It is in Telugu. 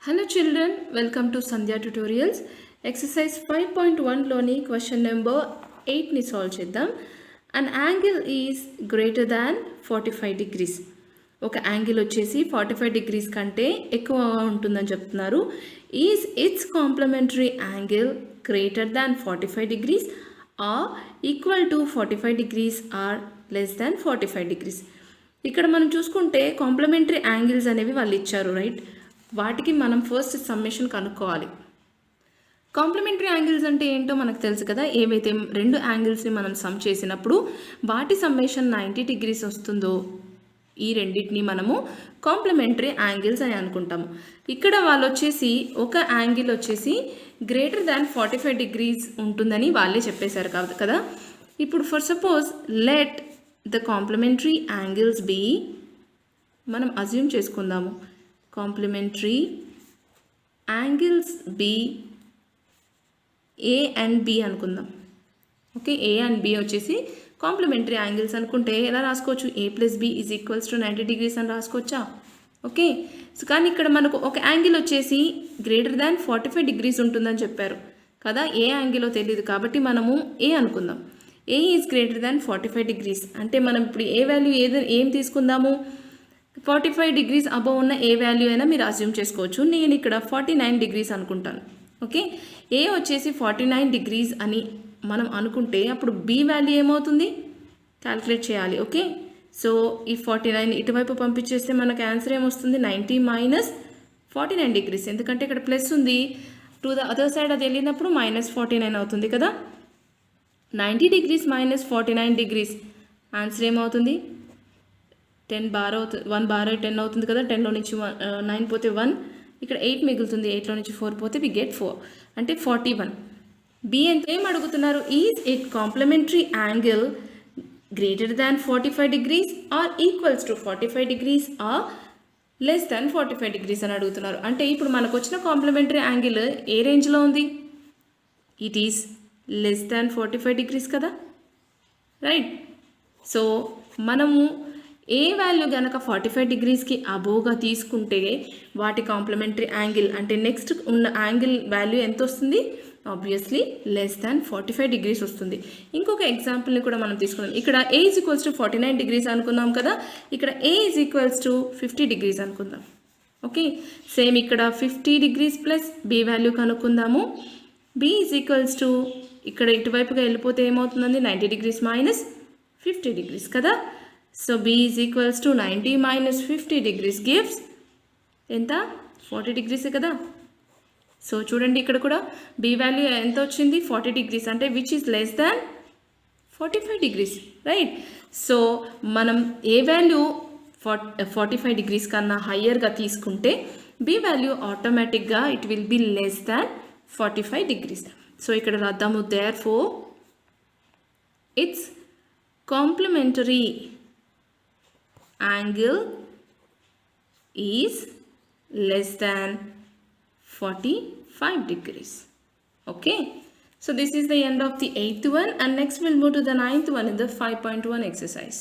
Hello children, welcome to Sandhya tutorials. Exercise 5.1 లోని question number 8 ని solve చేద్దాం. An angle is greater than 45 degrees. ఒక యాంగిల్ వచ్చేసి 45 degrees కంటే ఎక్కువగా ఉంటుందని చెప్తున్నారు. Is its complementary angle greater than 45 degrees or equal to 45 degrees or less than 45 degrees? ఇక్కడ మనం చూసుకుంటే కాంప్లిమెంటరీ యాంగిల్స్ అనేవి వాళ్ళు ఇచ్చారు, రైట్? వాటికి మనం ఫస్ట్ సమ్మేషన్ కనుక్కోవాలి. కాంప్లిమెంటరీ యాంగిల్స్ అంటే ఏంటో మనకు తెలుసు కదా. ఏవైతే రెండు యాంగిల్స్ని మనం సమ్ చేసినప్పుడు వాటి సమ్మేషన్ 90 degrees వస్తుందో ఈ రెండింటిని మనము కాంప్లిమెంటరీ యాంగిల్స్ అని అనుకుంటాము. ఇక్కడ వాళ్ళు వచ్చేసి ఒక యాంగిల్ వచ్చేసి గ్రేటర్ దాన్ 45 degrees ఉంటుందని వాళ్ళే చెప్పేశారు కదా. ఇప్పుడు for suppose let the complementary angles be, మనం అజ్యూమ్ చేసుకుందాము complementary angles be A and B అనుకుందాం. ఓకే, ఏ అండ్ బి వచ్చేసి కాంప్లిమెంటరీ యాంగిల్స్ అనుకుంటే ఎలా రాసుకోవచ్చు? A plus B is equals to 90 degrees అని రాసుకోవచ్చా? ఓకే, సో కానీ ఇక్కడ మనకు ఒక యాంగిల్ వచ్చేసి గ్రేటర్ దాన్ 45 degrees ఉంటుందని చెప్పారు కదా. ఏ యాంగిల్లో తెలియదు కాబట్టి మనము ఏ అనుకుందాం. ఏ ఈజ్ గ్రేటర్ దాన్ 45 degrees అంటే మనం ఇప్పుడు ఏ వాల్యూ ఏం తీసుకుందాము? 45 degrees అబవ్ ఉన్న ఏ వాల్యూ అయినా మీరు అజ్యూమ్ చేసుకోవచ్చు. నేను ఇక్కడ 49 degrees అనుకుంటాను. ఓకే, ఏ వచ్చేసి 49 degrees అని మనం అనుకుంటే అప్పుడు బి వాల్యూ ఏమవుతుంది క్యాల్కులేట్ చేయాలి. ఓకే, సో ఈ 49 ఇటువైపు పంపించేస్తే మనకు ఆన్సర్ ఏమొస్తుంది? 90 minus 49 degrees. ఎందుకంటే ఇక్కడ ప్లస్ ఉంది, టు ద అదర్ సైడ్ అది వెళ్ళినప్పుడు -49 అవుతుంది కదా. 90 degrees minus 49 degrees ఆన్సర్ ఏమవుతుంది? 10 బార్ అవుతుంది. 1 బార్ 10 అవుతుంది కదా. 10లో నుంచి 9 పోతే 1, ఇక్కడ 8 మిగులుతుంది. 8లో నుంచి 4 పోతే వి గెట్ 4 అంటే 41. బి ఎంత ఏం అడుగుతున్నారు? Is it complementary angle greater than 45 degrees or equals to 45 degrees or less than 45 degrees అని అడుగుతున్నారు. అంటే ఇప్పుడు మనకు వచ్చిన కాంప్లిమెంటరీ యాంగిల్ ఏ రేంజ్లో ఉంది? It is less than 45 degrees కదా, రైట్? సో మనము ఏ వాల్యూ కనుక 45 degreesకి అబోవ్గా తీసుకుంటే వాటి కాంప్లిమెంటరీ యాంగిల్ అంటే నెక్స్ట్ ఉన్న యాంగిల్ వాల్యూ ఎంత వస్తుంది? ఆబ్వియస్లీ లెస్ దాన్ 45 degrees వస్తుంది. ఇంకొక ఎగ్జాంపుల్ని కూడా మనం తీసుకుందాం. ఇక్కడ A is equals to 49 degrees అనుకుందాం కదా. ఇక్కడ A is equals to 50 degrees అనుకుందాం. ఓకే, సేమ్ ఇక్కడ 50 degrees ప్లస్ బి వాల్యూ కనుక్కుందాము. బి ఈజ్ ఈక్వల్స్ టు ఇక్కడ ఇటువైపుగా వెళ్ళిపోతే ఏమవుతుందండి? 90 degrees minus 50 degrees కదా. So b is equals to 90 minus 50 degrees gives ఎంత? 40 degrees కదా. సో చూడండి ఇక్కడ కూడా b వాల్యూ ఎంత వచ్చింది? 40 degrees అంటే which is less than 45 degrees, right? So మనం ఏ వాల్యూ 45 degrees కన్నా హయ్యర్గా తీసుకుంటే b వాల్యూ ఆటోమేటిక్గా it will be less than 45 degrees. So ఇక్కడ రాద్దాము, therefore it's complementary angle is less than 45 degrees. Okay, so this is the end of the 8th one, and next we'll move to the 9th one in the 5.1 exercise.